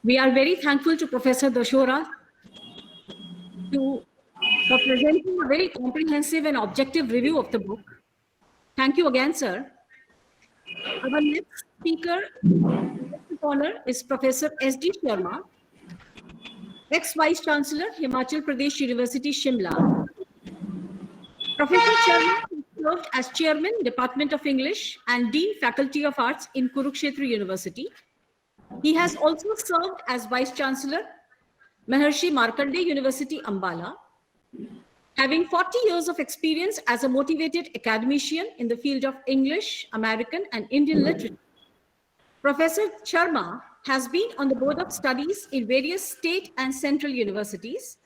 We are very thankful to Professor Dashora for presenting a very comprehensive and objective review of the book. Thank you again, sir. Our next speaker of honor is Professor S.D. Sharma, ex-Vice Chancellor, Himachal Pradesh University, Shimla. Professor Sharma served as Chairman, Department of English and Dean, Faculty of Arts in Kurukshetra University. He has also served as Vice Chancellor, Maharshi Markandeya University, Ambala. Having 40 years of experience as a motivated academician in the field of English, American, and Indian literature, Professor Sharma has been on the Board of Studies in various state and central universities,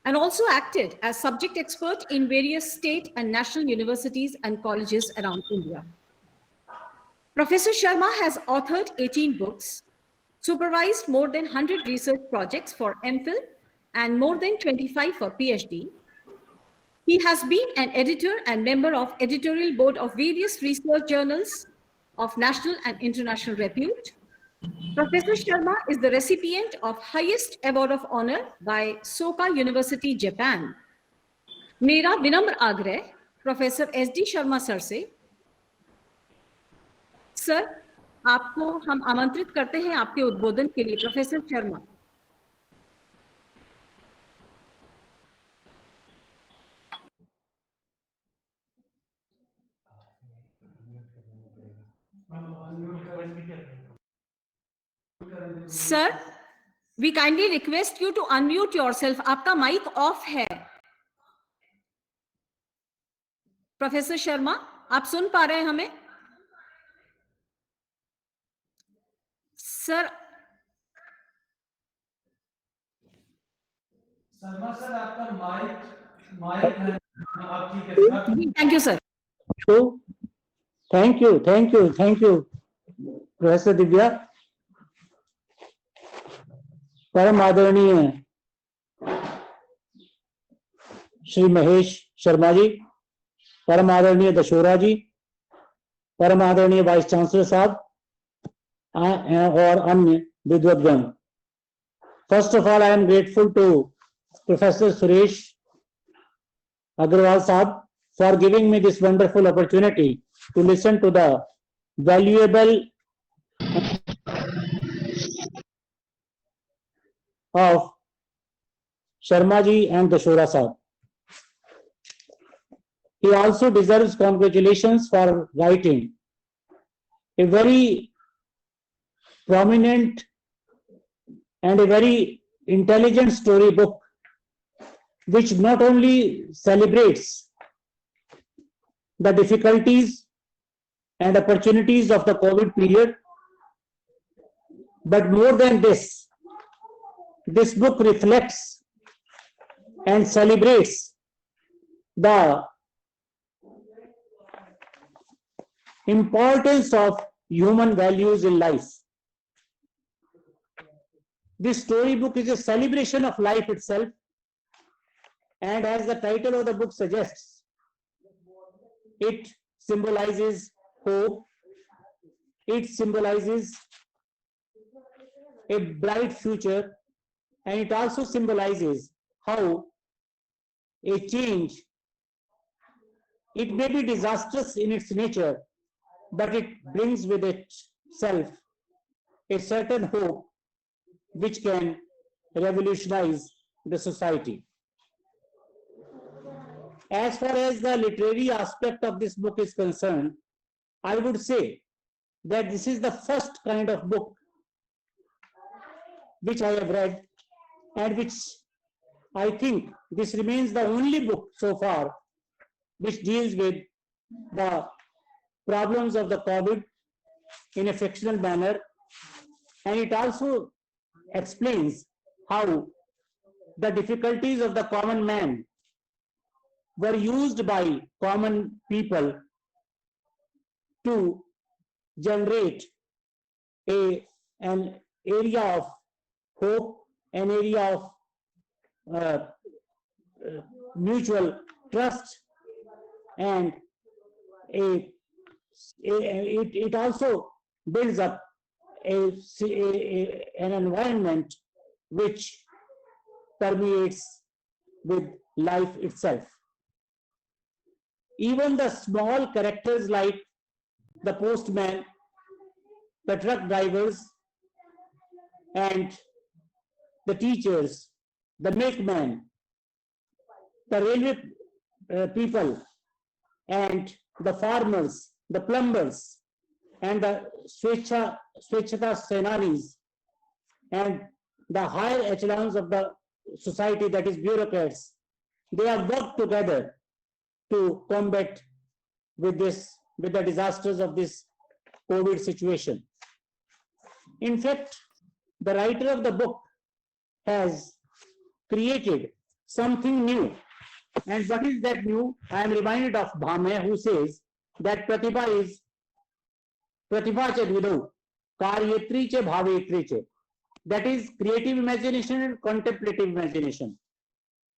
and also acted as subject expert in various state and national universities and colleges around India. Professor Sharma has authored 18 books, supervised more than 100 research projects for MPhil and more than 25 for PhD. He has been an editor and member of editorial board of various research journals of national and international repute. Professor Sharma is the recipient of highest award of honor by Soka University, Japan. मेरा विनम्र आग्रह professor S.D. Sharma sir से, sir आपको हम आमंत्रित करते हैं आपके उद्बोधन के लिए। Professor Sharma. Sir, we kindly request you to unmute yourself. आपका माइक ऑफ है। प्रोफेसर शर्मा, आप सुन पा रहे हैं हमें? सर शर्मा सर, आपका माइक है, आप ठीक है? Thank you sir. Thank you professor Divya. परम आदरणीय श्री महेश शर्मा जी, परम आदरणीय दशोरा जी, परम आदरणीय वाइस चांसलर साहब और अन्य विद्वद्गण। First of all, I am grateful to professor Suresh Agrawal साहब for giving me this wonderful opportunity to listen to the valuable of Sharma ji and Dashora sahab. He also deserves congratulations for writing a very prominent and a very intelligent story book, which not only celebrates the difficulties and opportunities of the COVID period, but more than this, this book reflects and celebrates the importance of human values in life. This storybook is a celebration of life itself, and as the title of the book suggests, it symbolizes hope, it symbolizes a bright future, and it also symbolizes how a change, it may be disastrous in its nature, but it brings with itself a certain hope which can revolutionize the society. As far as the literary aspect of this book is concerned, I would say that this is the first kind of book which I have read, and which I think this remains the only book so far which deals with the problems of the COVID in a fictional manner, and it also explains how the difficulties of the common man were used by common people to generate an area of hope, an area of mutual trust, and it also builds up an environment which permeates with life itself. Even the small characters like the postman, the truck drivers, and the teachers, the milkman, the railway people, and the farmers, the plumbers, and the Swechhata Senanis, and the higher echelons of the society, that is bureaucrats, they have worked together to combat with the disasters of this COVID situation. In fact, the writer of the book has created something new. And what is that new? I am reminded of Bhame, who says that Pratibha is Pratibha cha Vidau, Karyetri cha Bhavetri cha. That is creative imagination and contemplative imagination.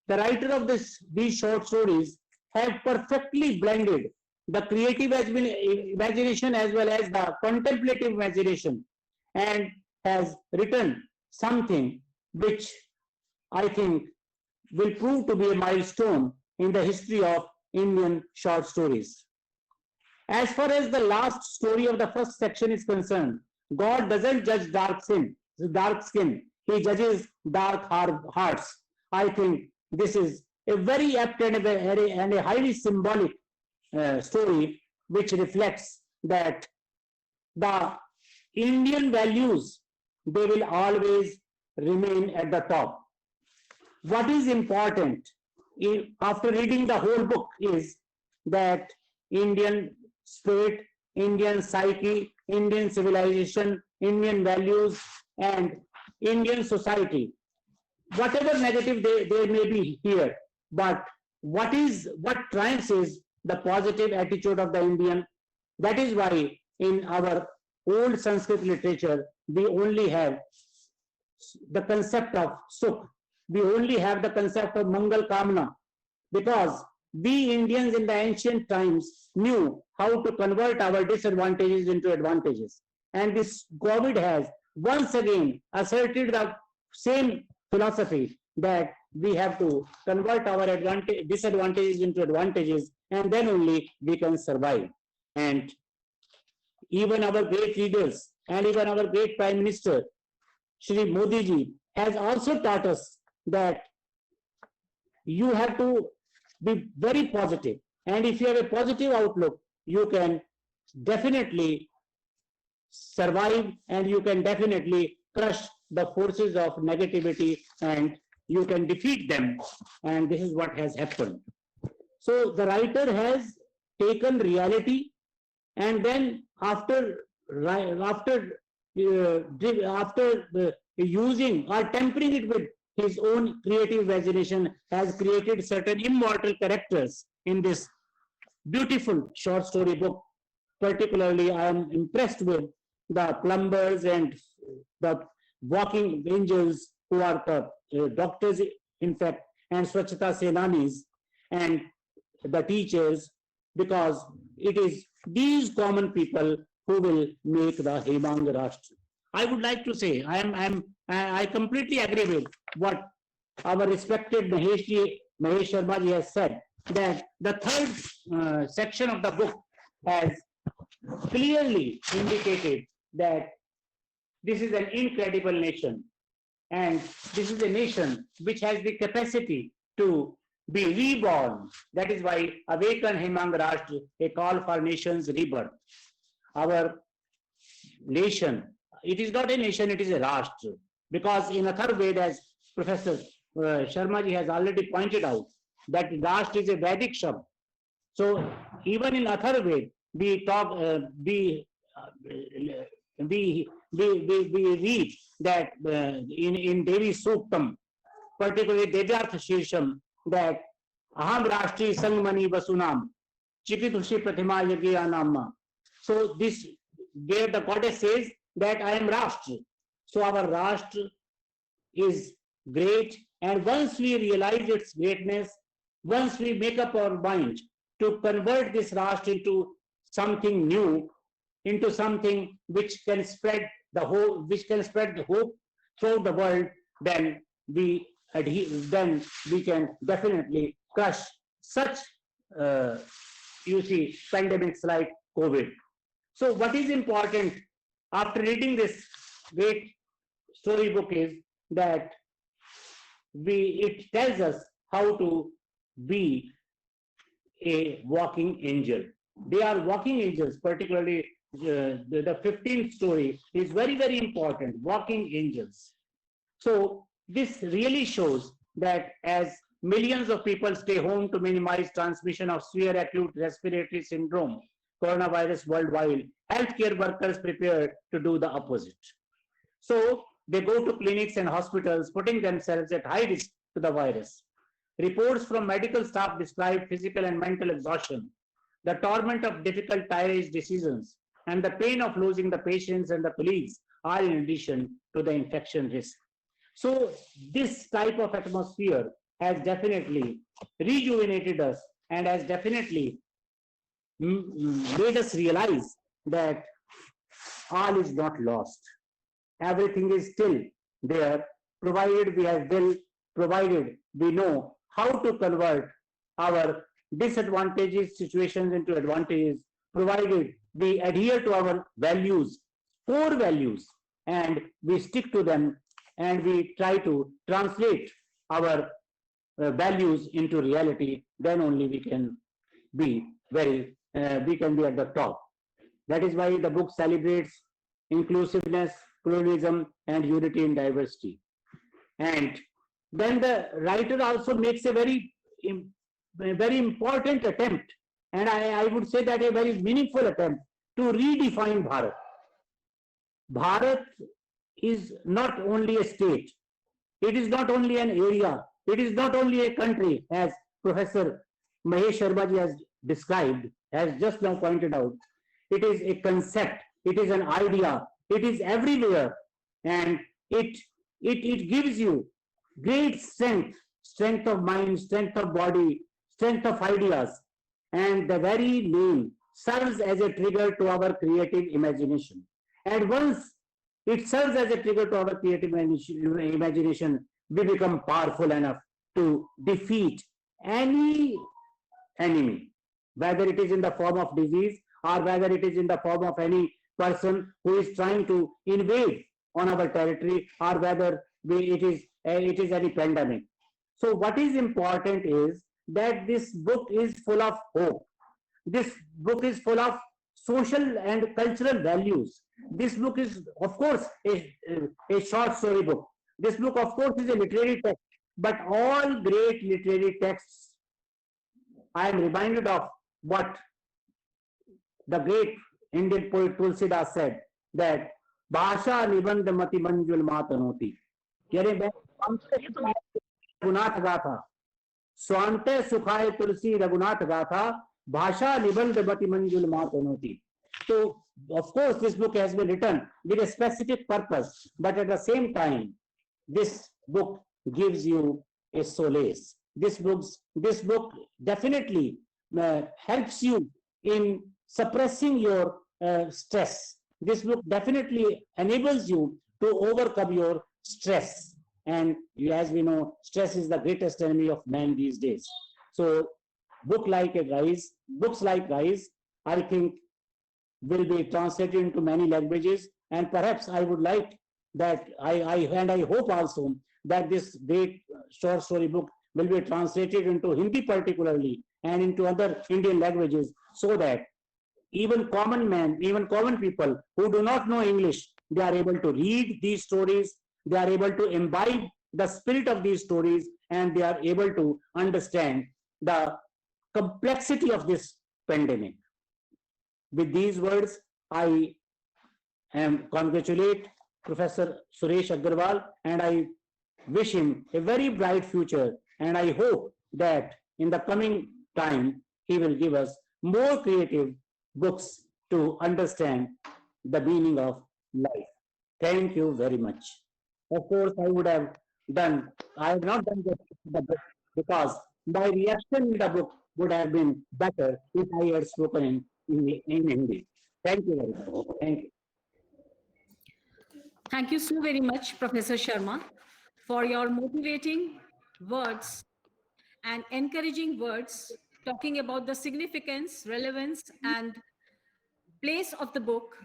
The writer of these short stories have perfectly blended the creative imagination as well as the contemplative imagination, and has written something which I think will prove to be a milestone in the history of Indian short stories. As far as the last story of the first section is concerned, God doesn't judge dark skin, he judges dark hearts. I think this is a very apt and a highly symbolic story, which reflects that the Indian values, they will always remain at the top. What is important after reading the whole book is that Indian spirit, Indian psyche, Indian civilization, Indian values, and Indian society, whatever negative they may be here, but what triumphs is the positive attitude of the Indian. That is why in our old Sanskrit literature, we only have the concept of Sukh, we only have the concept of Mangal Kamna, because we Indians in the ancient times knew how to convert our disadvantages into advantages. And this COVID has once again asserted the same philosophy, that we have to convert our disadvantages into advantages, and then only we can survive. And even our great leaders and even our great Prime Minister, Shri Modi ji, has also taught us that you have to be very positive. And if you have a positive outlook, you can definitely survive, and you can definitely crush the forces of negativity, and you can defeat them. And this is what has happened. So the writer has taken reality, and then after using or tempering it with his own creative imagination, has created certain immortal characters in this beautiful short story book. Particularly, I am impressed with the plumbers and the walking angels, who are the doctors, in fact, and Swachhata Senanis, and the teachers, because it is these common people who will make the Hemang Rastra. I would like to say, I completely agree with what our respected Mahesh Sharma ji has said, that the third section of the book has clearly indicated that this is an incredible nation, and this is a nation which has the capacity to be reborn. That is why Awaken Hemang Rashtra, a call for nation's rebirth. Our nation, it is not a nation, it is a Rashtra. Because in Atharvaved, as Professor Sharma ji has already pointed out, that Rashtra is a Vedic Shabd. So even in Atharvaved, we read that in Devi Suktam, particularly Dejartha Shirsham, that Aham Rashtri Sangmani Vasunam, Chikitushi Pratima Yagyanama. So this, where the goddess says that I am Rashtra. So our Rashtra is great, and once we realize its greatness, once we make up our mind to convert this Rashtra into something new, into something which can spread the hope, which can spread the hope throughout the world, then we then we can definitely crush such you see pandemics like COVID. So what is important after reading this great storybook is that it tells us how to be a walking angel. They are walking angels, particularly the 15th story is very, very important, walking angels. So this really shows that as millions of people stay home to minimize transmission of severe acute respiratory syndrome, coronavirus worldwide, healthcare workers prepare to do the opposite. So they go to clinics and hospitals, putting themselves at high risk to the virus. Reports from medical staff describe physical and mental exhaustion, the torment of difficult, tireless decisions, and the pain of losing the patients and the colleagues are in addition to the infection risk. So this type of atmosphere has definitely rejuvenated us and has definitely made us realize that all is not lost. Everything is still there, provided we have will, provided we know how to convert our disadvantageous situations into advantages, provided we adhere to our values, core values, and we stick to them, and we try to translate our values into reality, then only we can be we can be at the top. That is why the book celebrates inclusiveness, pluralism, and unity in diversity. And then the writer also makes a very important attempt, and I would say that a very meaningful attempt to redefine Bharat. Bharat is not only a state, it is not only an area, it is not only a country, as Professor Mahesh Sharma ji has described, has just now pointed out. It is a concept, it is an idea, it is everywhere, and it gives you great strength of mind, strength of body, strength of ideas, and the very name serves as a trigger to our creative imagination. And once it serves as a trigger to our creative imagination, we become powerful enough to defeat any enemy, whether it is in the form of disease or whether it is in the form of any person who is trying to invade on our territory, or whether it is any pandemic. So what is important is that this book is full of hope. This book is full of social and cultural values. This book is, of course, a short story book. This book, of course, is a literary text, but all great literary texts, I am reminded of what the great Indian poet Tulsidas said, that Bhasha Nibandha Mati Manjul Matanoti. Raghunath गाथा Svante सुखाए तुलसी रघुनाथ गाथा भाषा निबंध बति मंजुल मातनोति. So of course this book has been written with a specific purpose, but at the same time this book gives you a solace. This book definitely helps you in suppressing your stress. This book definitely enables you to overcome your stress. And as we know, stress is the greatest enemy of man these days. So books like Rise, I think will be translated into many languages. And perhaps I would like that, I hope also that this great short story book will be translated into Hindi particularly and into other Indian languages, so that even common people who do not know English, they are able to read these stories. They are able to imbibe the spirit of these stories, and they are able to understand the complexity of this pandemic. With these words, I congratulate Professor S.K.Agrawal, and I wish him a very bright future, and I hope that in the coming time, he will give us more creative books to understand the meaning of life. Thank you very much. Of course, I have not done the book because my reaction in the book would have been better if I had spoken in Hindi. Thank you very much. Thank you. Thank you so very much, Professor Sharma, for your motivating words and encouraging words talking about the significance, relevance, and place of the book